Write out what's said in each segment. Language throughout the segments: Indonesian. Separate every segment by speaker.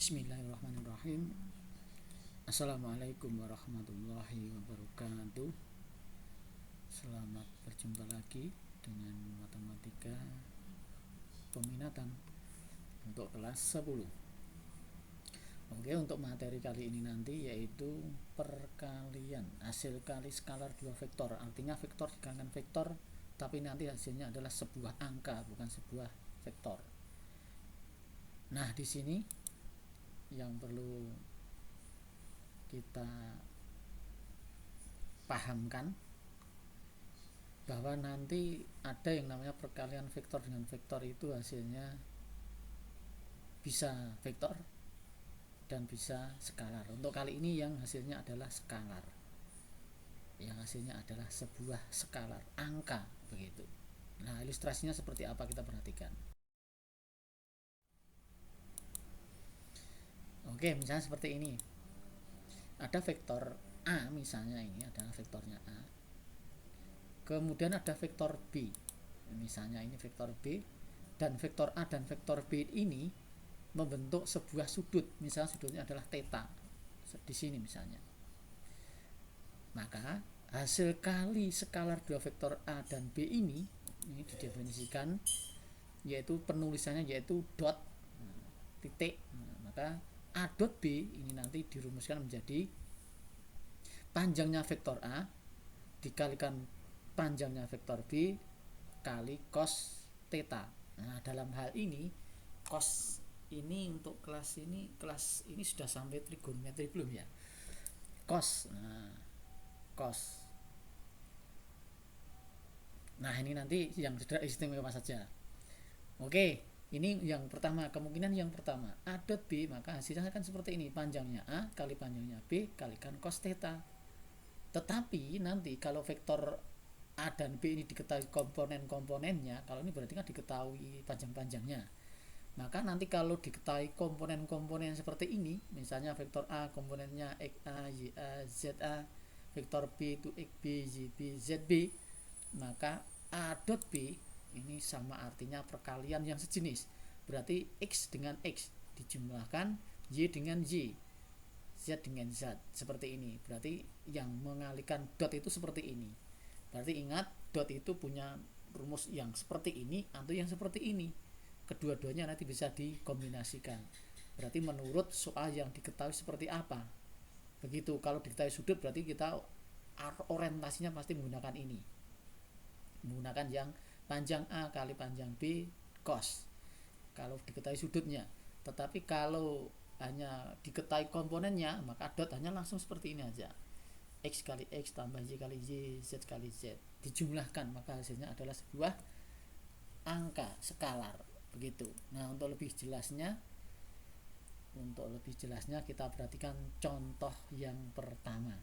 Speaker 1: Bismillahirrahmanirrahim. Assalamualaikum warahmatullahi wabarakatuh. Selamat berjumpa lagi dengan matematika peminatan untuk kelas 10. Oke, untuk materi kali ini nanti yaitu perkalian hasil kali skalar dua vektor. Artinya vektor dikalikan vektor, tapi nanti hasilnya adalah sebuah angka, bukan sebuah vektor. Nah, di sini yang perlu kita pahamkan bahwa nanti ada yang namanya perkalian vektor dengan vektor, itu hasilnya bisa vektor dan bisa skalar. Untuk kali ini yang hasilnya adalah skalar, yang hasilnya adalah sebuah skalar, angka begitu. Nah, ilustrasinya seperti apa kita perhatikan. Oke, misalnya seperti ini. Ada vektor A, misalnya ini adalah vektornya A. Kemudian ada vektor B. Misalnya ini vektor B, dan vektor A dan vektor B ini membentuk sebuah sudut. Misalnya sudutnya adalah theta. Di sini misalnya. Maka hasil kali skalar dua vektor A dan B ini didefinisikan, yaitu penulisannya yaitu dot, titik. Maka A dot B ini nanti dirumuskan menjadi panjangnya vektor A dikalikan panjangnya vektor B kali cos theta. Nah, dalam hal ini cos ini untuk kelas ini sudah sampai trigonometri belum ya? Cos. Cos. Nah, ini nanti yang sudah istimewa saja. Oke. Ini yang pertama, kemungkinan yang pertama A dot B, maka hasilnya akan seperti ini, panjangnya A kali panjangnya B kalikan cos theta. Tetapi nanti kalau vektor A dan B ini diketahui komponen-komponennya, kalau ini berarti kan diketahui panjang-panjangnya, maka nanti kalau diketahui komponen-komponen seperti ini, misalnya vektor A komponennya XA, YA, ZA, vektor B itu XB, YB, ZB, maka A dot B ini sama artinya perkalian yang sejenis. Berarti X dengan X dijumlahkan Y dengan Y, Z dengan Z, seperti ini. Berarti yang mengalikan dot itu seperti ini. Berarti ingat, dot itu punya rumus yang seperti ini atau yang seperti ini. Kedua-duanya nanti bisa dikombinasikan. Berarti menurut soal yang diketahui seperti apa. Begitu, kalau diketahui sudut berarti kita orientasinya pasti menggunakan ini. Menggunakan yang panjang A kali panjang B cos kalau diketahui sudutnya. Tetapi kalau hanya diketahui komponennya, maka dot hanya langsung seperti ini aja, X kali X tambah Y kali Y, Z kali Z, dijumlahkan, maka hasilnya adalah sebuah angka skalar begitu. Nah, untuk lebih jelasnya kita perhatikan contoh yang pertama.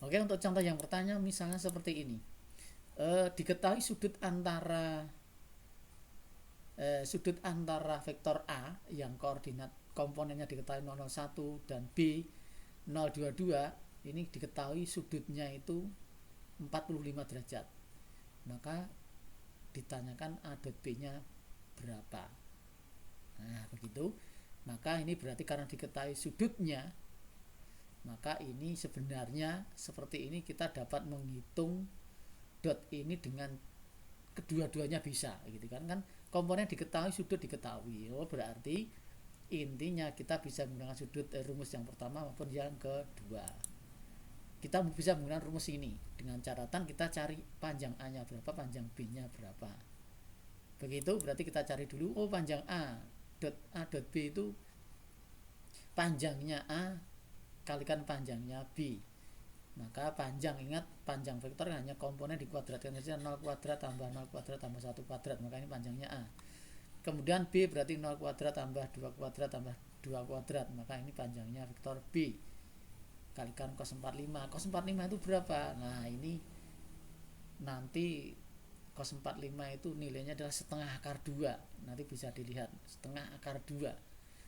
Speaker 1: Oke, untuk contoh yang pertama misalnya seperti ini. Diketahui sudut antara vektor A yang koordinat komponennya diketahui 001 dan B 022, ini diketahui sudutnya itu 45 derajat. Maka ditanyakan A dot B nya berapa. Nah, begitu. Maka ini berarti karena diketahui sudutnya, maka ini sebenarnya seperti ini kita dapat menghitung dot ini dengan kedua-duanya bisa gitu kan komponen diketahui, sudut diketahui. Berarti intinya kita bisa menggunakan sudut rumus yang pertama maupun yang kedua. Kita bisa menggunakan rumus ini dengan catatan kita cari panjang A nya berapa, panjang B nya berapa. Begitu, berarti kita cari dulu panjang A dot B itu panjangnya A kalikan panjangnya B. Maka panjang, ingat panjang vektor hanya komponen dikuadratkan saja, 0 kuadrat tambah 0 kuadrat tambah 1 kuadrat, maka ini panjangnya A. Kemudian B berarti 0 kuadrat tambah 2 kuadrat tambah 2 kuadrat, maka ini panjangnya vektor B. Kalikan cos 45. Cos 45 itu berapa? Nah, ini nanti cos 45 itu nilainya adalah setengah akar 2. Nanti bisa dilihat setengah akar 2.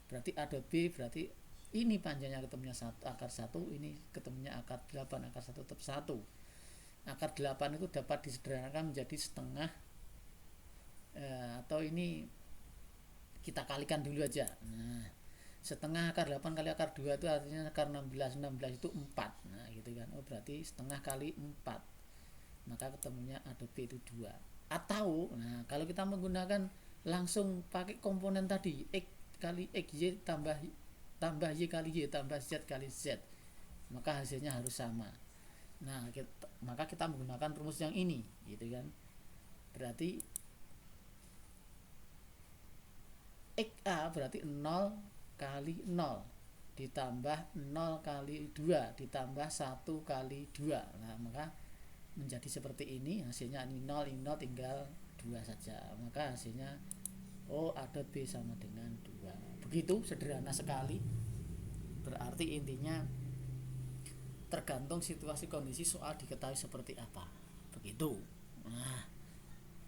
Speaker 1: Berarti A dot B berarti ini panjangnya ketemunya akar 1, ini ketemunya akar 8, akar 1 tetap 1. Akar 8 itu dapat disederhanakan menjadi setengah, atau ini kita kalikan dulu aja. Nah, setengah akar 8 kali akar 2 itu artinya akar 16. 16 itu 4. Nah gitu kan, oh berarti setengah kali 4, maka ketemunya A dot B itu 2. Atau nah kalau kita menggunakan langsung pakai komponen tadi, X kali X, Y tambah Y kali Y tambah Z kali Z, maka hasilnya harus sama. Nah maka kita menggunakan rumus yang ini gitu kan. Berarti XA berarti 0 kali 0 ditambah 0 kali 2 ditambah 1 kali 2. Nah maka menjadi seperti ini, hasilnya ini 0, ini 0 tinggal 2 saja, maka hasilnya A dot B sama dengan 2. Begitu sederhana sekali. Berarti intinya tergantung situasi kondisi soal diketahui seperti apa, begitu. Nah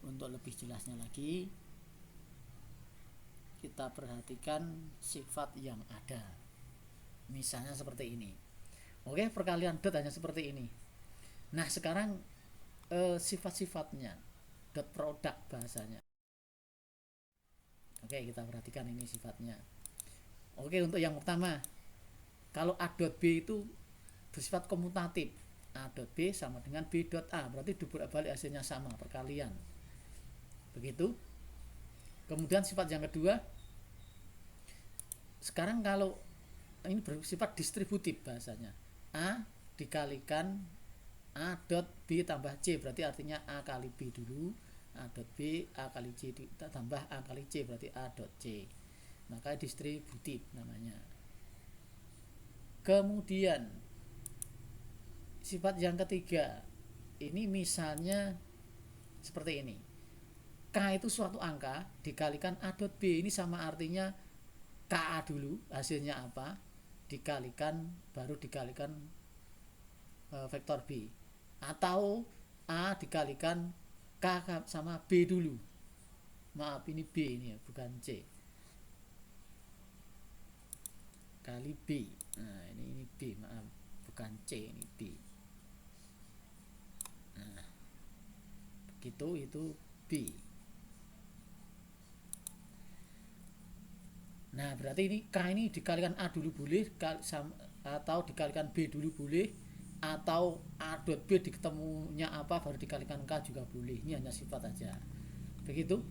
Speaker 1: untuk lebih jelasnya lagi kita perhatikan sifat yang ada, misalnya seperti ini. Oke, perkalian dot hanya seperti ini. Nah sekarang sifat-sifatnya, dot product bahasanya. Oke, kita perhatikan ini sifatnya. Oke, untuk yang pertama, kalau A dot B itu bersifat komutatif, A dot B sama dengan B dot A, berarti dibolak-balik hasilnya sama, perkalian, begitu. Kemudian sifat yang kedua, sekarang kalau ini bersifat distributif bahasanya, A dikalikan A dot B tambah C, berarti artinya A kali B dulu, A dot B, A kali C tambah A kali C, berarti A dot C, maka distributif namanya. Kemudian sifat yang ketiga, ini misalnya seperti ini, K itu suatu angka dikalikan A dot B, ini sama artinya KA dulu hasilnya apa dikalikan, baru dikalikan vektor B, atau A dikalikan K sama B dulu, maaf ini B ini ya, bukan C, kali B. Nah ini B, maaf bukan C, ini B. Nah begitu, itu B. Nah berarti ini K ini dikalikan A dulu boleh, atau dikalikan B dulu boleh, atau A dot B diketemunya apa baru dikalikan K juga boleh. Ini hanya sifat aja, begitu.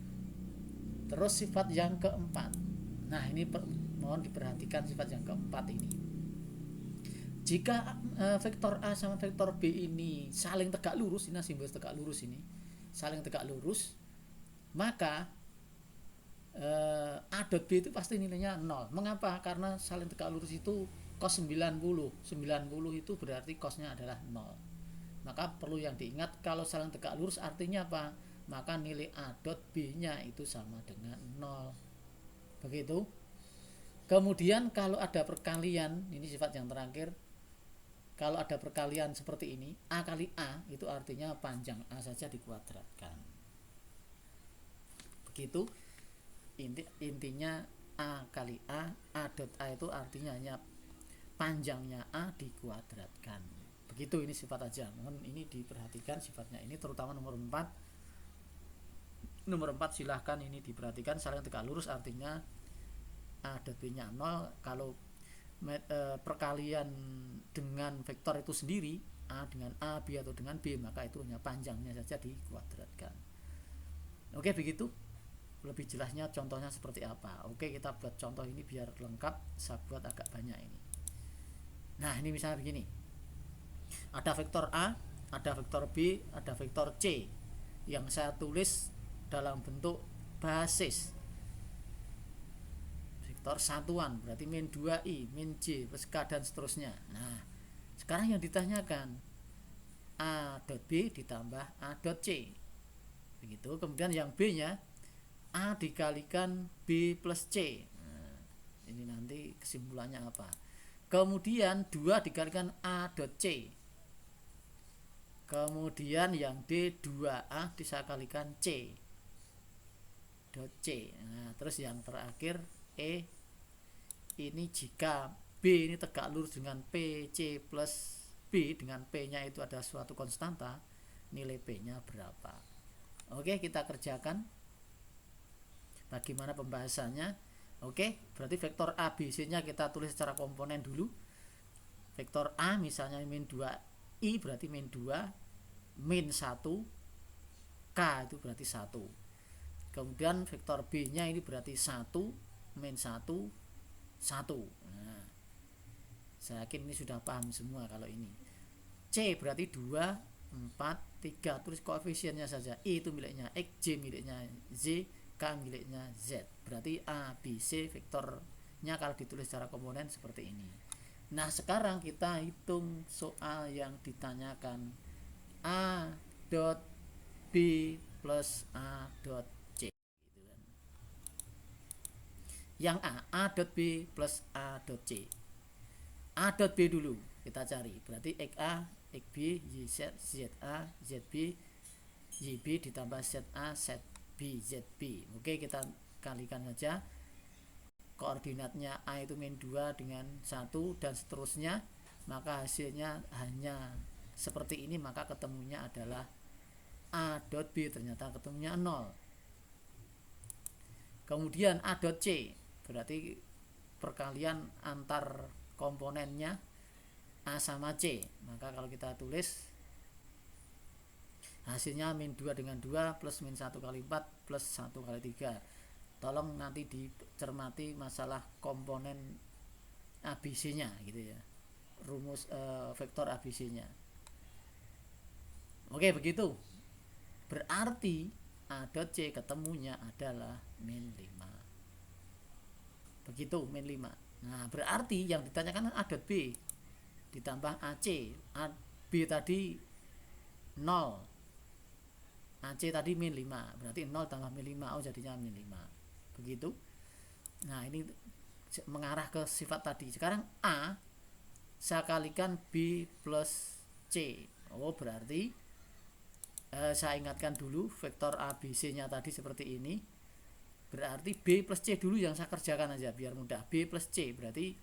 Speaker 1: Terus sifat yang keempat, nah ini mohon diperhatikan sifat yang keempat ini. Jika vektor A sama vektor B ini saling tegak lurus, ini simbol tegak lurus, ini saling tegak lurus, maka A dot B itu pasti nilainya 0. Mengapa? Karena saling tegak lurus itu cos 90. 90 itu berarti cosnya adalah 0. Maka perlu yang diingat, kalau saling tegak lurus artinya apa? Maka nilai A dot B nya itu sama dengan 0. Begitu. Kemudian kalau ada perkalian, ini sifat yang terakhir, kalau ada perkalian seperti ini, A kali A itu artinya panjang A saja dikuadratkan. Begitu. Intinya A kali A dot A itu artinya hanya panjangnya A dikuadratkan. Begitu, ini sifat aja. Mohon ini diperhatikan sifatnya ini, terutama nomor 4. Nomor 4 silahkan ini diperhatikan, saling tegak lurus artinya A dot B nya 0. Kalau perkalian dengan vektor itu sendiri, A dengan A, B atau dengan B, maka itu hanya panjangnya saja dikuadratkan. Oke, begitu. Lebih jelasnya contohnya seperti apa. Oke, kita buat contoh ini biar lengkap, saya buat agak banyak ini. Nah ini misalnya begini, ada vektor A, ada vektor B, ada vektor C, yang saya tulis dalam bentuk basis vektor satuan, berarti min 2i, min J, plus K dan seterusnya. Nah sekarang yang ditanyakan A dot B ditambah A dot C, begitu. Kemudian yang B nya A dikalikan B plus C. Nah, ini nanti kesimpulannya apa. Kemudian 2 dikalikan A dot C. Kemudian yang D 2A disakalikan C dot C. Nah, terus yang terakhir E, ini jika B ini tegak lurus dengan PC plus B, dengan P nya itu ada suatu konstanta, nilai P nya berapa. Oke, kita kerjakan. bagaimana pembahasannya. Oke, berarti vektor A B C nya kita tulis secara komponen dulu. Vektor A misalnya min 2i berarti min 2 min 1 K itu berarti 1. Kemudian vektor B nya ini berarti 1 min 1 1. Nah, saya yakin ini sudah paham semua kalau ini. C berarti 2 4 3, tulis koefisiennya saja. I itu miliknya X, J miliknya Z, K miliknya Z. Berarti A, B, C vektornya kalau ditulis secara komponen seperti ini. Nah sekarang kita hitung soal yang ditanyakan. A dot B plus A dot C gitu kan. Yang A dot B plus A dot C. A dot B dulu kita cari, berarti XA, XB, YZ, ZA, ZB, YB ditambah ZA, ZB, ZB. Oke, kita kalikan saja. Koordinatnya A itu min 2 dengan 1 dan seterusnya, maka hasilnya hanya seperti ini, maka ketemunya adalah A dot B, ternyata ketemunya 0. Kemudian A dot C berarti perkalian antar komponennya A sama C, maka kalau kita tulis hasilnya min 2 dengan 2 plus min 1 kali 4 plus 1 kali 3. Tolong nanti dicermati masalah komponen ABC nya gitu ya, rumus vektor ABC nya. Oke, begitu. Berarti A dot C ketemunya adalah min 5. Begitu, min 5. Nah, berarti yang ditanyakan A dot B ditambah AC. B tadi 0. AC tadi min 5. Berarti 0 tambah min 5. Oh, jadinya min 5. Begitu. Nah, ini mengarah ke sifat tadi. Sekarang A saya kalikan B plus C. Oh, berarti saya ingatkan dulu vektor ABC nya tadi seperti ini. Berarti B plus C dulu yang saya kerjakan aja biar mudah. B plus C berarti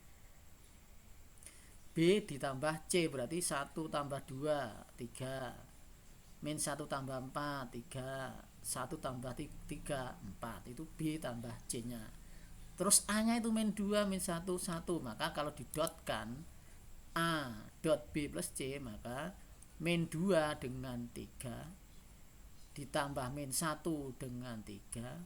Speaker 1: B ditambah C berarti 1 tambah 2 3, min 1 tambah 4 3, 1 tambah 3 4, itu B tambah C nya. Terus A nya itu min 2 min 1 1, maka kalau didotkan A dot B plus C, maka min 2 dengan 3 ditambah min 1 dengan 3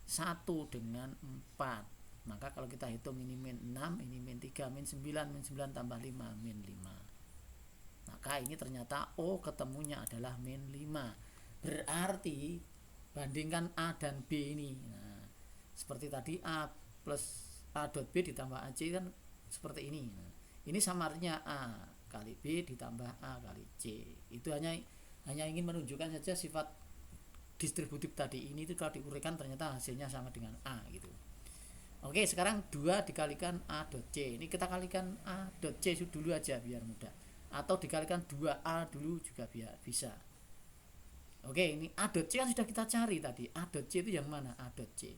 Speaker 1: 1 dengan 4. Maka kalau kita hitung ini min 6, ini min 3, min 9, min 9 tambah 5, min 5. Maka ini ternyata O ketemunya adalah min 5. Berarti bandingkan A dan B ini. Nah, seperti tadi A plus A dot B ditambah AC kan seperti ini. Nah, ini sama artinya A kali B ditambah A kali C. Itu hanya ingin menunjukkan saja sifat distributif tadi. Ini itu kalau diuraikan ternyata hasilnya sama dengan A gitu. Oke, sekarang 2 dikalikan A dot C. Ini kita kalikan A dot C dulu aja biar mudah. Atau dikalikan 2A dulu juga bisa. Oke, ini A dot C kan sudah kita cari tadi. A dot C itu yang mana? A dot C.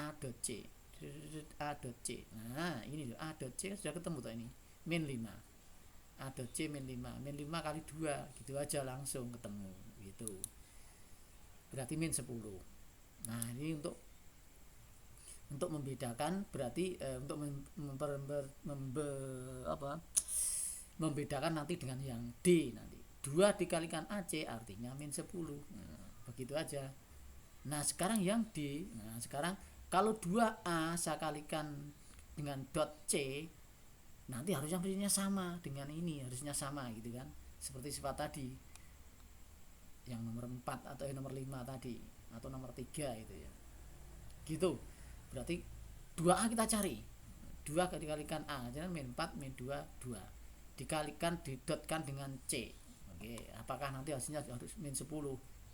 Speaker 1: A dot C. A dot C. Nah, ini loh, A dot C sudah ketemu tuh ini. Min 5. A dot C min 5. Min 5 kali 2. Gitu aja langsung ketemu. Gitu. Berarti min 10. Nah, ini untuk membedakan berarti untuk membedakan nanti dengan yang D nanti. 2 dikalikan AC artinya min 10. Nah, begitu aja. Nah, sekarang yang D. Nah, sekarang kalau 2A saya kalikan dengan dot C, nanti harusnya sama dengan ini, harusnya sama gitu kan. Seperti sifat tadi. Yang nomor 4 atau nomor 5 tadi atau nomor 3 itu ya. Gitu. Berarti 2A kita cari. 2 dikalikan A, jadi min 4 min 2 2. Dikalikan didotkan dengan C. Oke, apakah nanti hasilnya harus min 10?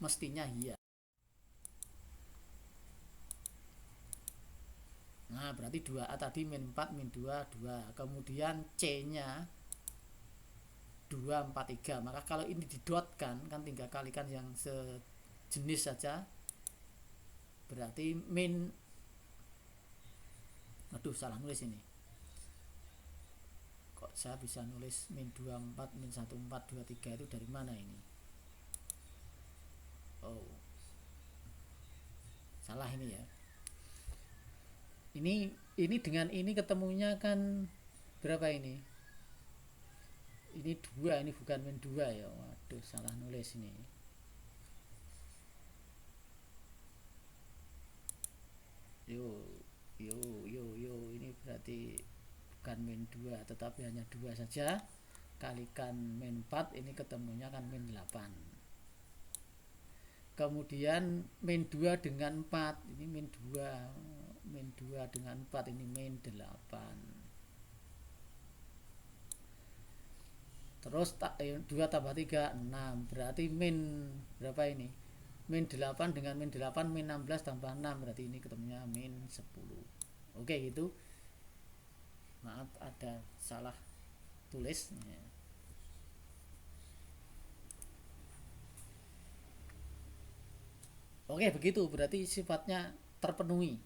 Speaker 1: Mestinya iya. Nah, berarti 2A tadi min 4 min 2 2. Kemudian C-nya 2 4 3. Maka kalau ini didotkan kan tinggal kalikan yang sejenis saja. Berarti min, aduh salah nulis ini, kok saya bisa nulis min 24 min 14 23 itu dari mana ini? Oh, salah ini ya. Ini dengan ini ketemunya kan berapa ini? Ini 2, ini bukan min 2 ya. Waduh, salah nulis ini. Yo, ini berarti bukan min 2 tetapi hanya 2 saja. Kalikan min 4, ini ketemunya kan min 8. Kemudian min 2 dengan 4, ini min 2. Min 2 dengan 4, ini min 8. Terus 2 tambah 3, 6. Berarti min berapa ini? Min 8 dengan min 8, min 16 tambah 6. Berarti ini ketemunya min 10. Oke gitu. Maaf ada salah tulis. Oke begitu. Berarti sifatnya terpenuhi.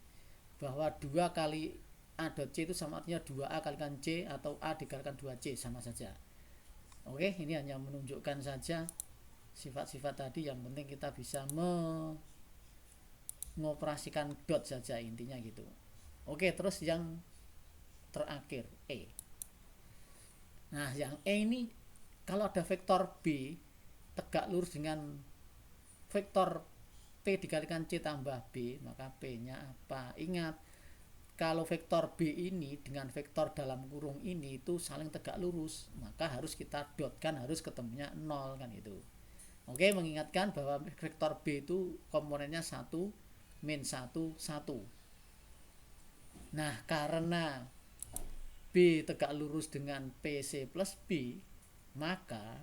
Speaker 1: Bahwa 2 kali A dot C itu sama artinya 2A kalikan C atau A dikalikan 2C sama saja. Oke, ini hanya menunjukkan saja sifat-sifat tadi. Yang penting kita bisa mengoperasikan dot saja, intinya gitu. Oke, terus yang terakhir E. Nah, yang E ini kalau ada vektor B tegak lurus dengan vektor P dikalikan C tambah B, maka P-nya apa? Ingat, kalau vektor B ini dengan vektor dalam kurung ini itu saling tegak lurus, maka harus kita dotkan, harus ketemunya 0 kan itu. Oke, mengingatkan bahwa vektor B itu komponennya 1, min 1, 1. Nah, karena B tegak lurus dengan PC plus B, maka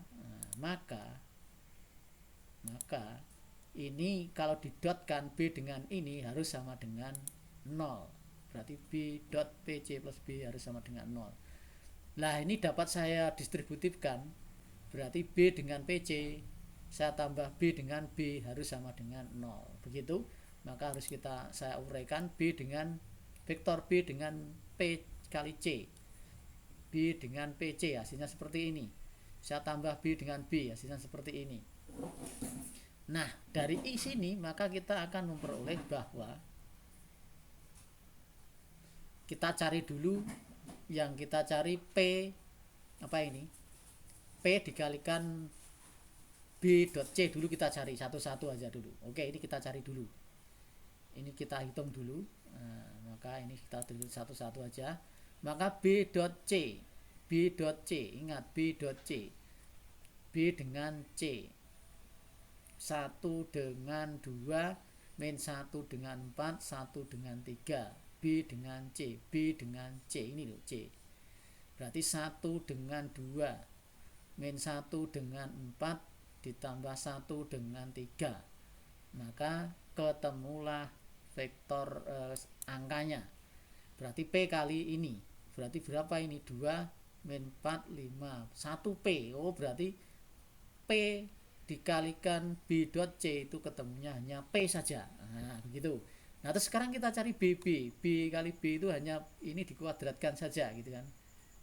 Speaker 1: ini kalau didotkan B dengan ini harus sama dengan 0. Berarti B dot PC plus B harus sama dengan 0. Nah, ini dapat saya distributifkan. Berarti B dengan PC, saya tambah B dengan B harus sama dengan 0. Begitu, maka harus saya uraikan B dengan vektor B dengan P kali C. B dengan PC hasilnya seperti ini. Saya tambah B dengan B hasilnya seperti ini. Nah, dari sini maka kita akan memperoleh bahwa kita cari dulu yang kita cari P apa ini? P dikalikan B dot C dulu kita cari satu-satu aja dulu. Oke, ini kita cari dulu. Ini kita hitung dulu. Nah, maka ini kita tulis satu-satu aja. Maka B dot C. B dot C, ingat B dot C. B dengan C. 1 dengan 2, min 1 dengan 4, 1 dengan 3. B dengan C, B dengan C, ini loh C. Berarti 1 dengan 2, min 1 dengan 4, ditambah 1 dengan 3. Maka ketemulah vektor angkanya. Berarti P kali ini. Berarti berapa ini? 2, min 4, 5. 1P. Oh, berarti P dikalikan B dot C itu ketemunya hanya P saja. Nah, begitu. Nah, terus sekarang kita cari BB. B kali B itu hanya ini dikuadratkan saja gitu kan.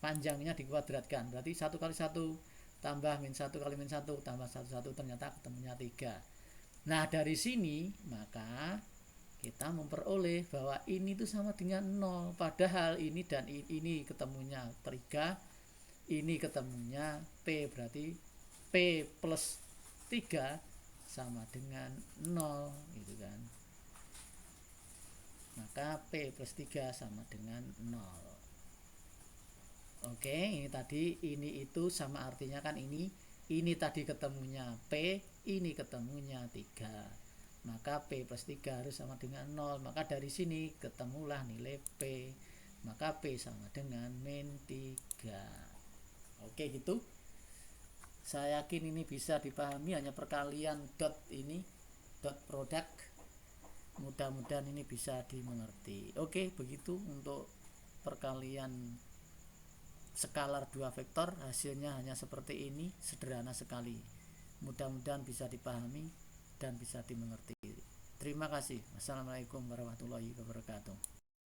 Speaker 1: Panjangnya dikuadratkan. Berarti 1 kali 1 tambah min 1 kali min 1 tambah 1 ternyata ketemunya 3. Nah, dari sini maka kita memperoleh bahwa ini itu sama dengan 0. Padahal ini dan ini ketemunya 3. Ini ketemunya P, berarti P plus 3 sama dengan 0 gitu kan. Maka P plus 3 sama dengan 0. Oke, ini tadi ini itu sama artinya kan ini tadi ketemunya P, ini ketemunya 3. Maka P plus 3 harus sama dengan 0. Maka dari sini ketemulah nilai P. Maka P sama dengan min 3. Oke gitu. Saya yakin ini bisa dipahami, hanya perkalian dot ini, dot produk. Mudah-mudahan ini bisa dimengerti. Oke, begitu untuk perkalian skalar 2 vektor. Hasilnya hanya seperti ini, sederhana sekali. Mudah-mudahan bisa dipahami dan bisa dimengerti. Terima kasih. Wassalamualaikum warahmatullahi wabarakatuh.